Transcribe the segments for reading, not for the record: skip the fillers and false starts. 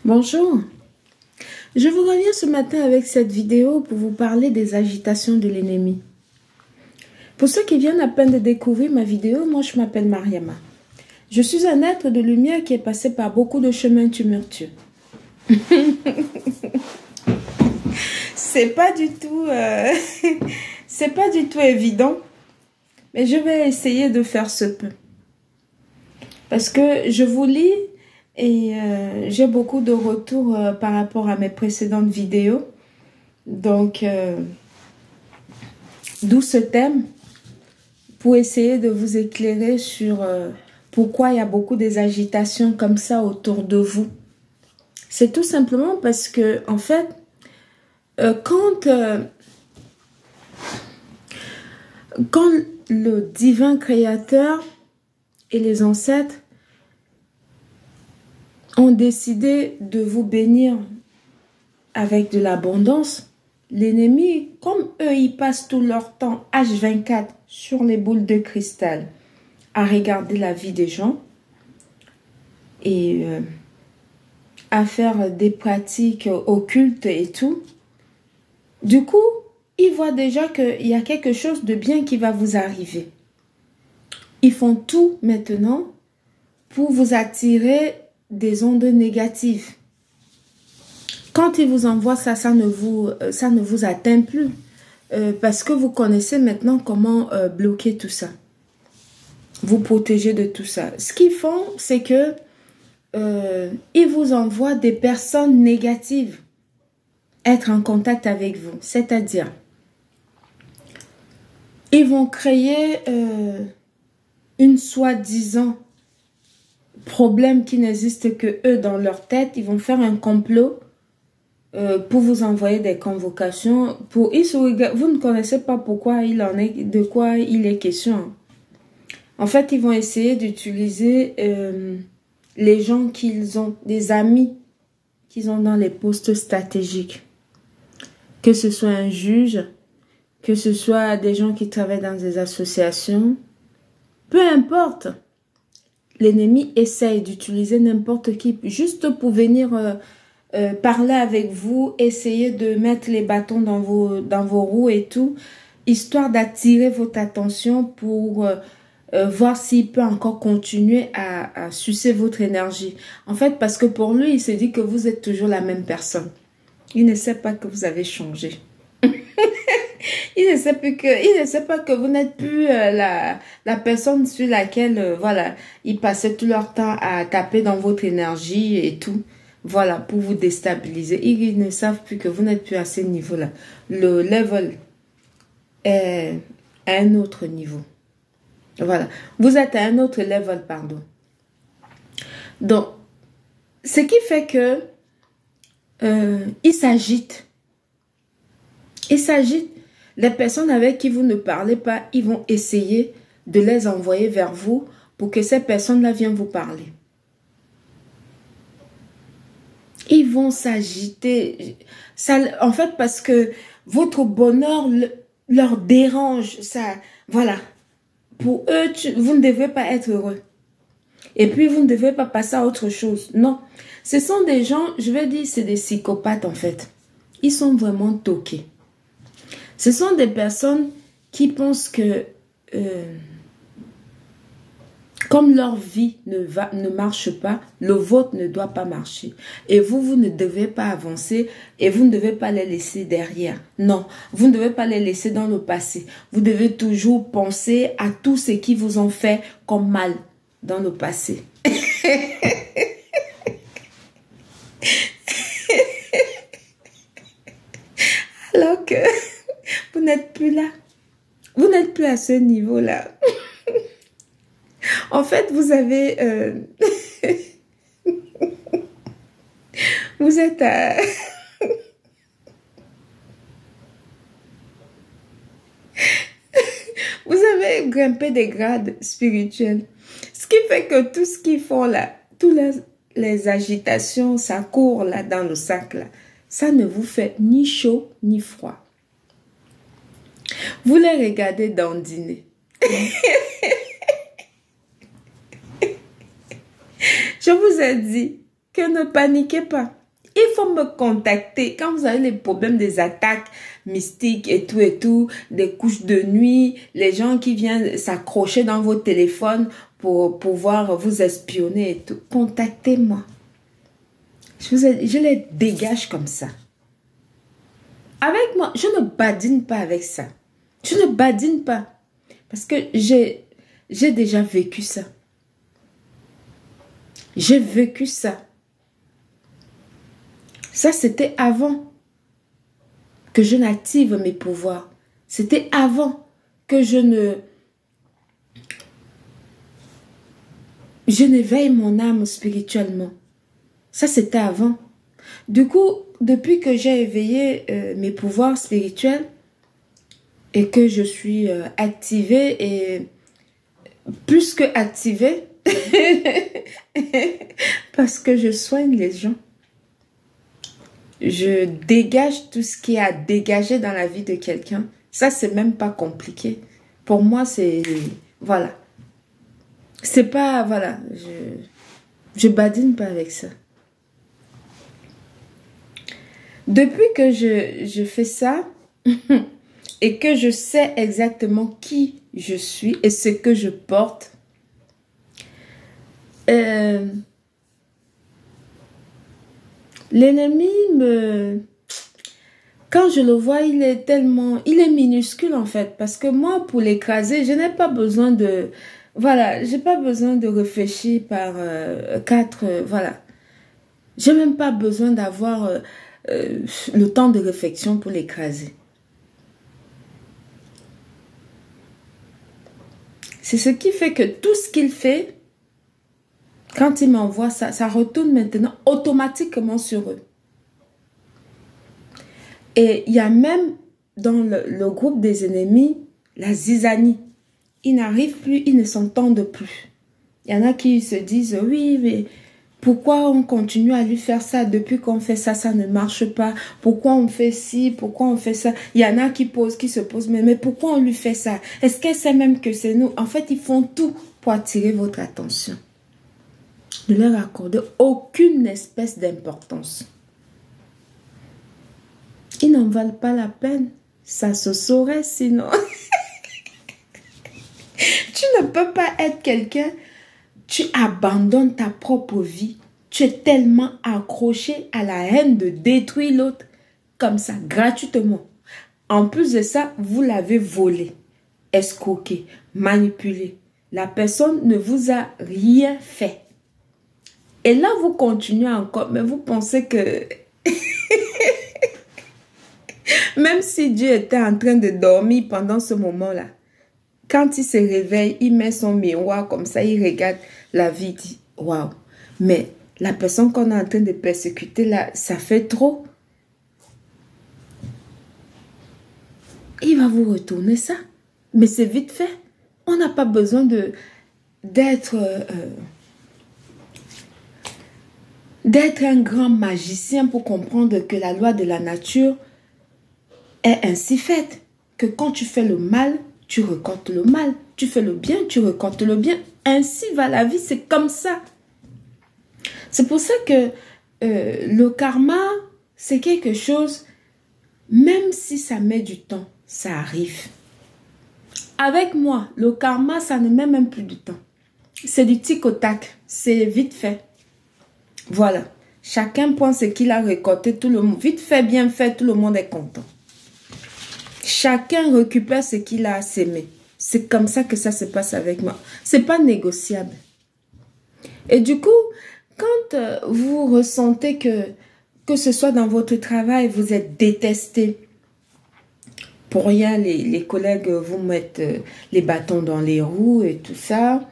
Bonjour, je vous reviens ce matin avec cette vidéo pour vous parler des agitations de l'ennemi. Pour ceux qui viennent à peine de découvrir ma vidéo, moi je m'appelle Mariama. Je suis un être de lumière qui est passé par beaucoup de chemins tumultueux. C'est pas du tout évident, mais je vais essayer de faire ce peu. Parce que je vous lis et j'ai beaucoup de retours par rapport à mes précédentes vidéos. Donc, d'où ce thème pour essayer de vous éclairer sur pourquoi il y a beaucoup des agitations comme ça autour de vous. C'est tout simplement parce que, en fait, quand le divin créateur et les ancêtres ont décidé de vous bénir avec de l'abondance, l'ennemi, comme eux, ils passent tout leur temps H24 sur les boules de cristal à regarder la vie des gens et à faire des pratiques occultes et tout. Du coup, ils voient déjà qu'il y a quelque chose de bien qui va vous arriver. Ils font tout maintenant pour vous attirer des ondes négatives. Quand ils vous envoient ça, ça ne vous atteint plus. Parce que vous connaissez maintenant comment bloquer tout ça. Vous protéger de tout ça. Ce qu'ils font, c'est que ils vous envoient des personnes négatives être en contact avec vous. C'est-à-dire, ils vont créer une soi-disant problème qui n'existe que eux dans leur tête. Ils vont faire un complot pour vous envoyer des convocations. Vous ne connaissez pas pourquoi il en est, de quoi il est question. En fait, ils vont essayer d'utiliser les gens qu'ils ont, des amis qu'ils ont dans les postes stratégiques. Que ce soit un juge, que ce soit des gens qui travaillent dans des associations, peu importe. L'ennemi essaye d'utiliser n'importe qui juste pour venir parler avec vous, essayer de mettre les bâtons dans vos roues et tout, histoire d'attirer votre attention pour voir s'il peut encore continuer à sucer votre énergie. En fait, parce que pour lui, il se dit que vous êtes toujours la même personne. Il ne sait pas que vous avez changé. Il ne sait pas que vous n'êtes plus la personne sur laquelle, voilà, ils passaient tout leur temps à taper dans votre énergie et tout. Voilà, pour vous déstabiliser. Ils ne savent plus que vous n'êtes plus à ce niveau-là. Le level est à un autre niveau. Voilà. Vous êtes à un autre level, pardon. Donc, ce qui fait que ils s'agitent. Ils s'agitent. Les personnes avec qui vous ne parlez pas, ils vont essayer de les envoyer vers vous pour que ces personnes-là viennent vous parler. Ils vont s'agiter. En fait, parce que votre bonheur leur dérange. Ça, voilà. Pour eux, vous ne devez pas être heureux. Et puis, vous ne devez pas passer à autre chose. Non. Ce sont des gens, je vais dire, c'est des psychopathes en fait. Ils sont vraiment toqués. Ce sont des personnes qui pensent que comme leur vie ne marche pas, le vôtre ne doit pas marcher. Et vous ne devez pas avancer et vous ne devez pas les laisser derrière. Non, vous ne devez pas les laisser dans le passé. Vous devez toujours penser à tout ce qui vous ont fait comme mal dans le passé. Alors que vous n'êtes plus là. Vous n'êtes plus à ce niveau-là. En fait, vous avez... vous êtes à... vous avez grimpé des grades spirituels. Ce qui fait que tout ce qu'ils font là, toutes les agitations, ça court là dans le sac là. Ça ne vous fait ni chaud ni froid. Vous les regardez dandiner. Je vous ai dit, que ne paniquez pas. Il faut me contacter quand vous avez les problèmes des attaques mystiques et tout, des couches de nuit, les gens qui viennent s'accrocher dans vos téléphones pour pouvoir vous espionner et tout. Contactez-moi. Je les dégage comme ça. Avec moi, je ne badine pas avec ça. Je ne badine pas. Parce que j'ai déjà vécu ça. J'ai vécu ça. Ça, c'était avant que je n'active mes pouvoirs. C'était avant que je n'éveille mon âme spirituellement. Ça, c'était avant. Du coup, depuis que j'ai éveillé mes pouvoirs spirituels et que je suis activée et plus que activée, parce que je soigne les gens. Je dégage tout ce qui est à dégager dans la vie de quelqu'un. Ça, c'est même pas compliqué. Pour moi, c'est... Voilà. C'est pas... Voilà. Je badine pas avec ça. Depuis que je fais ça et que je sais exactement qui je suis et ce que je porte, l'ennemi quand je le vois, il est minuscule en fait. Parce que moi, pour l'écraser, je n'ai pas besoin de... Voilà, j'ai pas besoin de réfléchir par voilà. J'ai même pas besoin d'avoir le temps de réflexion pour l'écraser. C'est ce qui fait que tout ce qu'il fait, quand il m'envoie ça, ça retourne maintenant automatiquement sur eux. Et il y a même dans le groupe des ennemis, la zizanie. Ils n'arrivent plus, ils ne s'entendent plus. Il y en a qui se disent, oui, mais pourquoi on continue à lui faire ça? Depuis qu'on fait ça, ça ne marche pas. Pourquoi on fait ci? Pourquoi on fait ça? Il y en a qui se posent, mais pourquoi on lui fait ça? Est-ce qu'elle sait même que c'est nous? En fait, ils font tout pour attirer votre attention. Ne leur accordez aucune espèce d'importance. Ils n'en valent pas la peine. Ça se saurait sinon. Tu ne peux pas être quelqu'un, tu abandonnes ta propre vie. Tu es tellement accroché à la haine de détruire l'autre comme ça, gratuitement. En plus de ça, vous l'avez volé, escroqué, manipulé. La personne ne vous a rien fait. Et là, vous continuez encore, mais vous pensez que... Même si Dieu était en train de dormir pendant ce moment-là, quand il se réveille, il met son miroir comme ça, il regarde la vie, il dit « Waouh !» Mais la personne qu'on est en train de persécuter là, ça fait trop. Il va vous retourner ça. Mais c'est vite fait. On n'a pas besoin d'être un grand magicien pour comprendre que la loi de la nature est ainsi faite. Que quand tu fais le mal, tu récoltes le mal. Tu fais le bien, tu récoltes le bien. Ainsi va la vie, c'est comme ça. C'est pour ça que le karma, c'est quelque chose, même si ça met du temps, ça arrive. Avec moi, le karma, ça ne met même plus du temps. C'est du tic au tac, c'est vite fait. Voilà. Chacun prend ce qu'il a récolté, tout le monde. Vite fait, bien fait, tout le monde est content. Chacun récupère ce qu'il a sémé. C'est comme ça que ça se passe avec moi. C'est pas négociable. Et du coup, quand vous ressentez que ce soit dans votre travail, vous êtes détesté, pour rien, les collègues vous mettent les bâtons dans les roues et tout ça,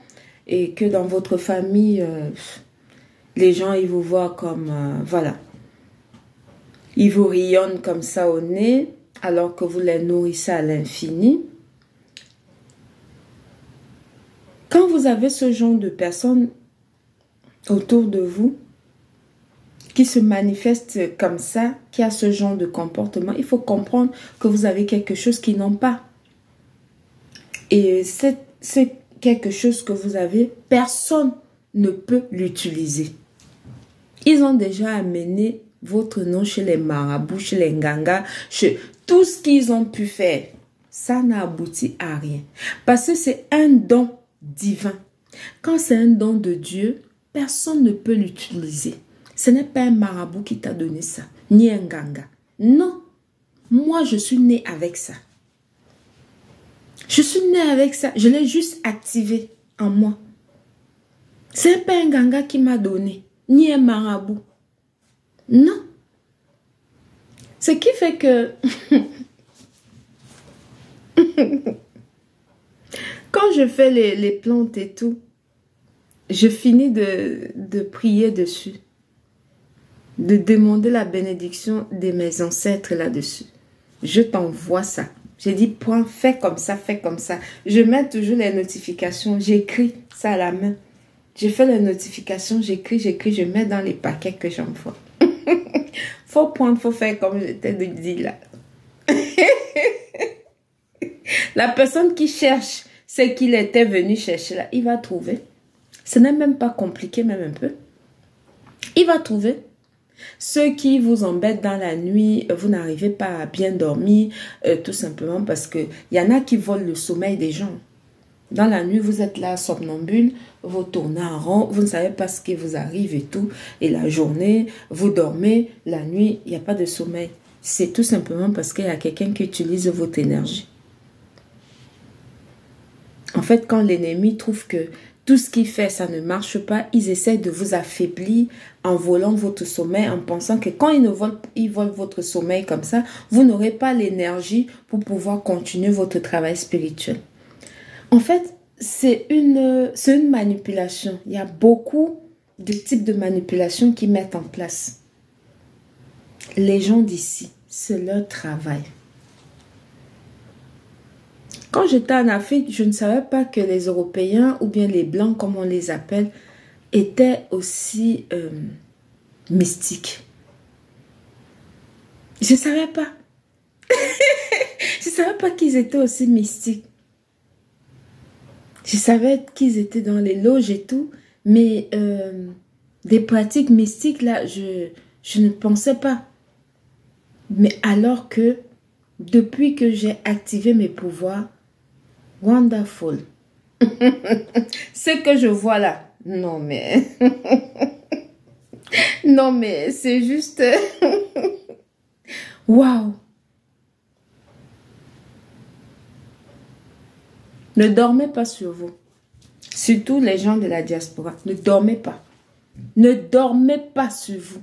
et que dans votre famille, les gens, ils vous voient comme, voilà, ils vous rayonnent comme ça au nez, alors que vous les nourrissez à l'infini. Quand vous avez ce genre de personnes autour de vous, qui se manifestent comme ça, qui a ce genre de comportement, il faut comprendre que vous avez quelque chose qu'ils n'ont pas. Et c'est quelque chose que vous avez, personne ne peut l'utiliser. Ils ont déjà amené votre nom chez les marabouts, chez les ngangas, chez tout ce qu'ils ont pu faire. Ça n'a abouti à rien. Parce que c'est un don divin. Quand c'est un don de Dieu, personne ne peut l'utiliser. Ce n'est pas un marabout qui t'a donné ça, ni un ganga. Non, moi je suis née avec ça. Je suis née avec ça, je l'ai juste activé en moi. Ce n'est pas un ganga qui m'a donné, ni un marabout. Non. Ce qui fait que quand je fais les plantes et tout, je finis de prier dessus, de demander la bénédiction de mes ancêtres là-dessus. Je t'envoie ça. J'ai dit, point, fais comme ça, fais comme ça. Je mets toujours les notifications, j'écris ça à la main. Je fais les notifications, j'écris, je mets dans les paquets que j'envoie. Faut prendre, faut faire comme je t'ai dit là. La personne qui cherche ce qu'il était venu chercher là, il va trouver. Ce n'est même pas compliqué, même un peu. Il va trouver. Ceux qui vous embêtent dans la nuit, vous n'arrivez pas à bien dormir, tout simplement parce que il y en a qui volent le sommeil des gens. Dans la nuit, vous êtes là, somnambule, vous tournez en rond, vous ne savez pas ce qui vous arrive et tout. Et la journée, vous dormez, la nuit, il n'y a pas de sommeil. C'est tout simplement parce qu'il y a quelqu'un qui utilise votre énergie. En fait, quand l'ennemi trouve que tout ce qu'il fait, ça ne marche pas, ils essaient de vous affaiblir en volant votre sommeil, en pensant que quand ils volent votre sommeil comme ça, vous n'aurez pas l'énergie pour pouvoir continuer votre travail spirituel. En fait, c'est une manipulation. Il y a beaucoup de types de manipulations qu'ils mettent en place. Les gens d'ici, c'est leur travail. Quand j'étais en Afrique, je ne savais pas que les Européens, ou bien les Blancs, comme on les appelle, étaient aussi mystiques. Je ne savais pas. Je ne savais pas qu'ils étaient aussi mystiques. Je savais qu'ils étaient dans les loges et tout, mais des pratiques mystiques, là, je ne pensais pas. Mais alors que, depuis que j'ai activé mes pouvoirs, wonderful. Ce que je vois là, non mais... non mais c'est juste... Waouh! Ne dormez pas sur vous. Surtout les gens de la diaspora. Ne dormez pas. Ne dormez pas sur vous.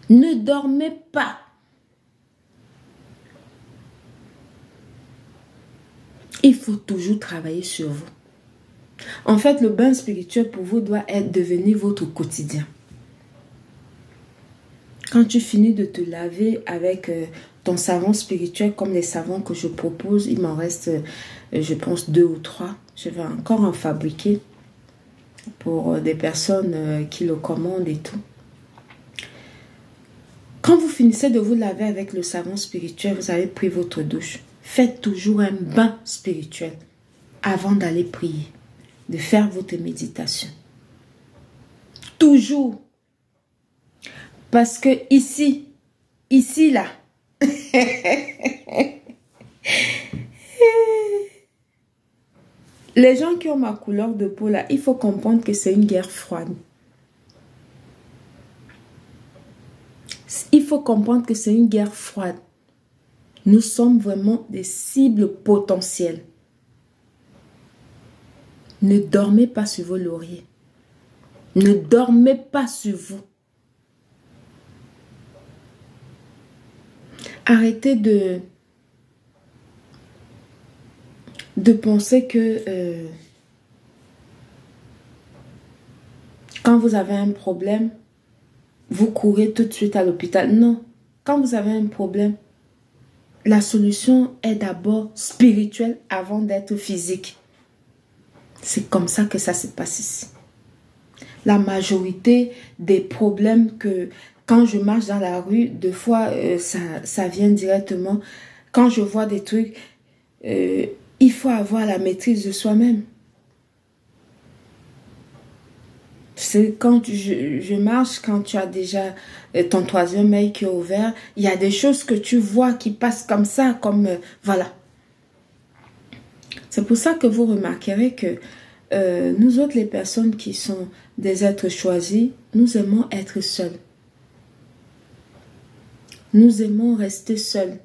Ne dormez pas. Il faut toujours travailler sur vous. En fait, le bain spirituel pour vous doit devenir votre quotidien. Quand tu finis de te laver avec ton savon spirituel, comme les savons que je propose, il m'en reste, je pense, 2 ou 3. Je vais encore en fabriquer pour des personnes qui le commandent et tout. Quand vous finissez de vous laver avec le savon spirituel, vous avez pris votre douche. Faites toujours un bain spirituel avant d'aller prier, de faire votre méditation. Toujours. Parce que ici là, les gens qui ont ma couleur de peau là, il faut comprendre que c'est une guerre froide. Il faut comprendre que c'est une guerre froide. Nous sommes vraiment des cibles potentielles. Ne dormez pas sur vos lauriers. Ne dormez pas sur vous. Arrêtez de penser que quand vous avez un problème, vous courez tout de suite à l'hôpital. Non, quand vous avez un problème, la solution est d'abord spirituelle avant d'être physique. C'est comme ça que ça se passe ici. La majorité des problèmes que quand je marche dans la rue, des fois ça vient directement. Quand je vois des trucs, il faut avoir la maîtrise de soi-même. C'est quand je marche, quand tu as déjà ton troisième œil qui est ouvert, il y a des choses que tu vois qui passent comme ça, comme voilà. C'est pour ça que vous remarquerez que nous autres, les personnes qui sont des êtres choisis, nous aimons être seuls. Nous aimons rester seuls.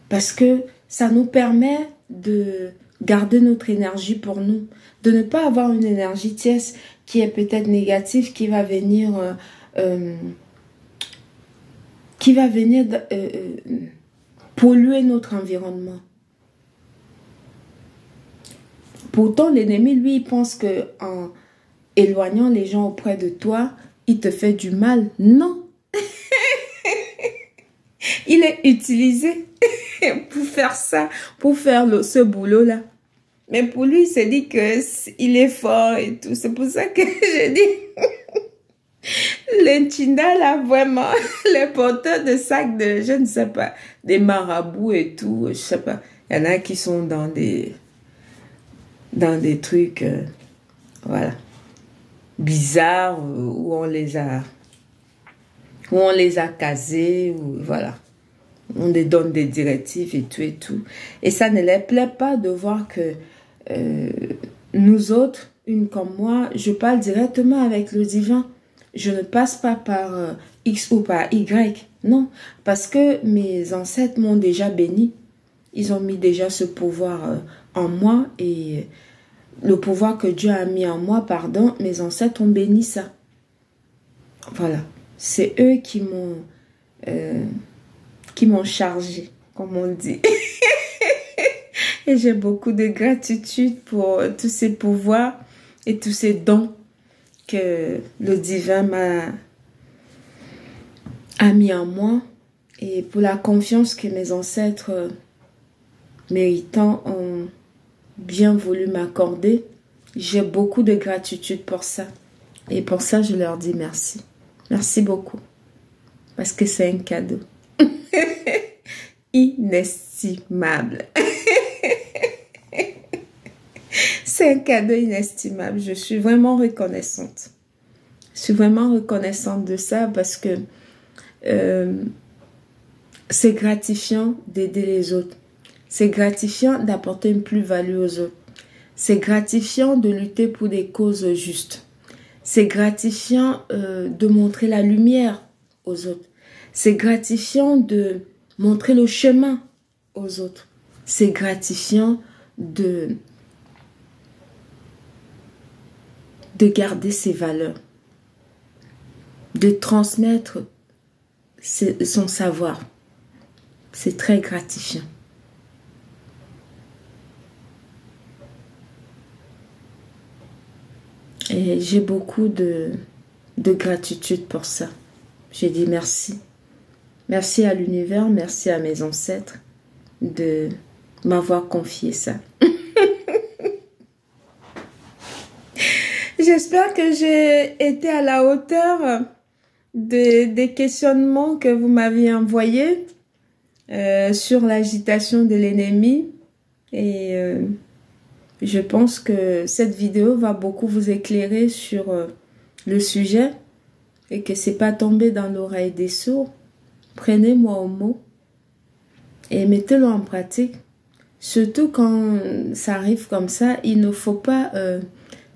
Parce que ça nous permet de garder notre énergie pour nous. De ne pas avoir une énergie tierce qui est peut-être négative, qui va venir polluer notre environnement. Pourtant, l'ennemi, lui, il pense que en éloignant les gens auprès de toi, il te fait du mal. Non. Il est utilisé pour faire ça, pour faire ce boulot-là. Mais pour lui, il se dit qu'il est fort et tout. C'est pour ça que je dis, les Tchinda, là, vraiment, les porteurs de sacs de, je ne sais pas, des marabouts et tout, je sais pas. Il y en a qui sont dans des trucs, voilà, bizarres, où on les a casés, ou voilà. On les donne des directives et tout et tout. Et ça ne les plaît pas de voir que nous autres, une comme moi, je parle directement avec le divin. Je ne passe pas par X ou par Y. Non, parce que mes ancêtres m'ont déjà béni. Ils ont mis déjà ce pouvoir en moi et le pouvoir que Dieu a mis en moi, pardon, mes ancêtres ont béni ça. Voilà. C'est eux qui m'ont chargé, comme on dit. Et j'ai beaucoup de gratitude pour tous ces pouvoirs et tous ces dons que le divin a mis en moi et pour la confiance que mes ancêtres méritants ont bien voulu m'accorder. J'ai beaucoup de gratitude pour ça. Et pour ça, je leur dis merci. Merci beaucoup. Parce que c'est un cadeau. Inestimable. C'est un cadeau inestimable. Je suis vraiment reconnaissante. Je suis vraiment reconnaissante de ça parce que c'est gratifiant d'aider les autres. C'est gratifiant d'apporter une plus-value aux autres. C'est gratifiant de lutter pour des causes justes. C'est gratifiant de montrer la lumière aux autres. C'est gratifiant de montrer le chemin aux autres. C'est gratifiant de garder ses valeurs, de transmettre son savoir. C'est très gratifiant. Et j'ai beaucoup de gratitude pour ça. J'ai dit merci. Merci à l'univers, merci à mes ancêtres de m'avoir confié ça. J'espère que j'ai été à la hauteur des questionnements que vous m'aviez envoyés sur l'agitation de l'ennemi. Et je pense que cette vidéo va beaucoup vous éclairer sur le sujet et que c'est pas tombé dans l'oreille des sourds. Prenez-moi au mot et mettez-le en pratique. Surtout quand ça arrive comme ça, il ne faut pas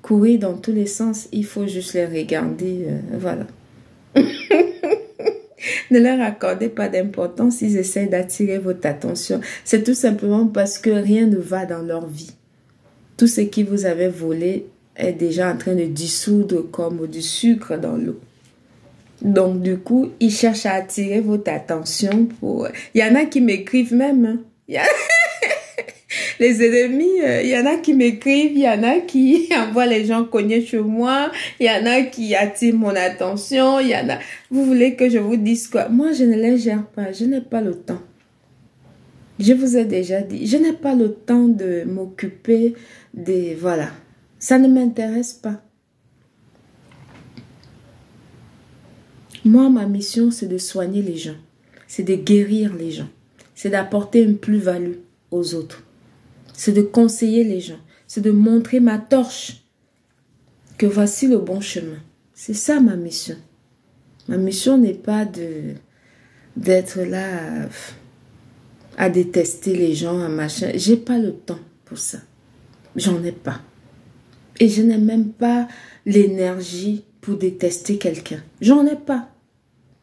courir dans tous les sens. Il faut juste les regarder. Voilà. Ne leur accordez pas d'importance. Ils essaient d'attirer votre attention. C'est tout simplement parce que rien ne va dans leur vie. Tout ce qui vous avait volé est déjà en train de dissoudre comme du sucre dans l'eau. Donc, du coup, ils cherchent à attirer votre attention pour... Il y en a qui m'écrivent même. Hein. Les ennemis, il y en a qui m'écrivent, il y en a qui envoient les gens cogner chez moi, il y en a qui attirent mon attention, il y en a... Vous voulez que je vous dise quoi? Moi, je ne les gère pas, je n'ai pas le temps. Je vous ai déjà dit, je n'ai pas le temps de m'occuper des... Voilà, ça ne m'intéresse pas. Moi, ma mission, c'est de soigner les gens. C'est de guérir les gens. C'est d'apporter une plus-value aux autres. C'est de conseiller les gens. C'est de montrer ma torche. que voici le bon chemin. C'est ça ma mission. Ma mission n'est pas d'être là à détester les gens, à machin. J'ai pas le temps pour ça. J'en ai pas. Et je n'ai même pas l'énergie pour détester quelqu'un. J'en ai pas.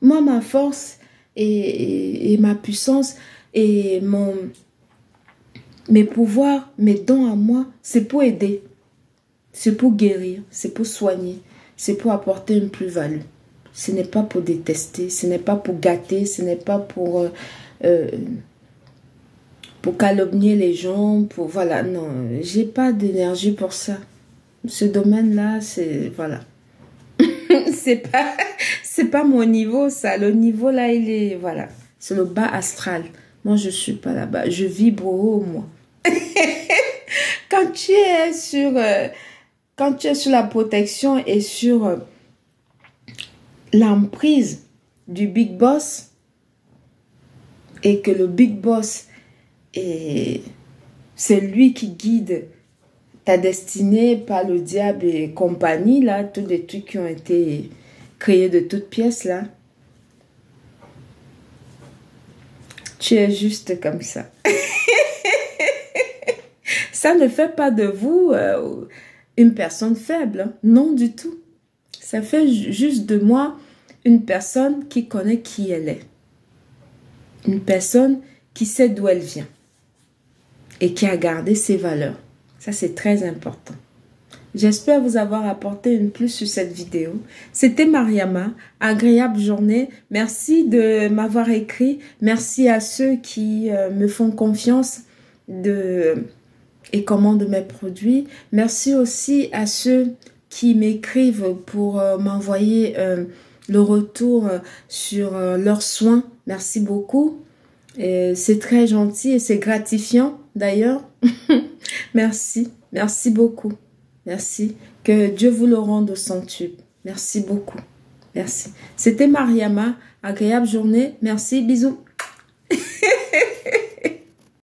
Moi, ma force et ma puissance et mes pouvoirs, mes dons à moi, c'est pour aider. C'est pour guérir, c'est pour soigner, c'est pour apporter une plus-value. Ce n'est pas pour détester, ce n'est pas pour gâter, ce n'est pas pour calomnier les gens, pour voilà, non, j'ai pas d'énergie pour ça. Ce domaine-là, c'est voilà. c'est pas mon niveau ça, le niveau là, il est voilà, c'est le bas astral. Moi, je suis pas là-bas, je vibre haut moi. Quand tu es sur la protection et sur l'emprise du Big Boss et que le Big Boss c'est lui qui guide ta destinée, pas le diable et compagnie, là, tous les trucs qui ont été créés de toutes pièces, là. Tu es juste comme ça. Ça ne fait pas de vous une personne faible, hein. Non du tout. Ça fait juste de moi une personne qui connaît qui elle est. Une personne qui sait d'où elle vient et qui a gardé ses valeurs. Ça, c'est très important. J'espère vous avoir apporté une plus sur cette vidéo. C'était Mariama. Agréable journée. Merci de m'avoir écrit. Merci à ceux qui me font confiance et commandent mes produits. Merci aussi à ceux qui m'écrivent pour m'envoyer le retour sur leurs soins. Merci beaucoup. C'est très gentil et c'est gratifiant d'ailleurs. Merci, merci beaucoup. Merci. Que Dieu vous le rende au centuple. Merci beaucoup. Merci. C'était Mariama. Agréable journée. Merci. Bisous.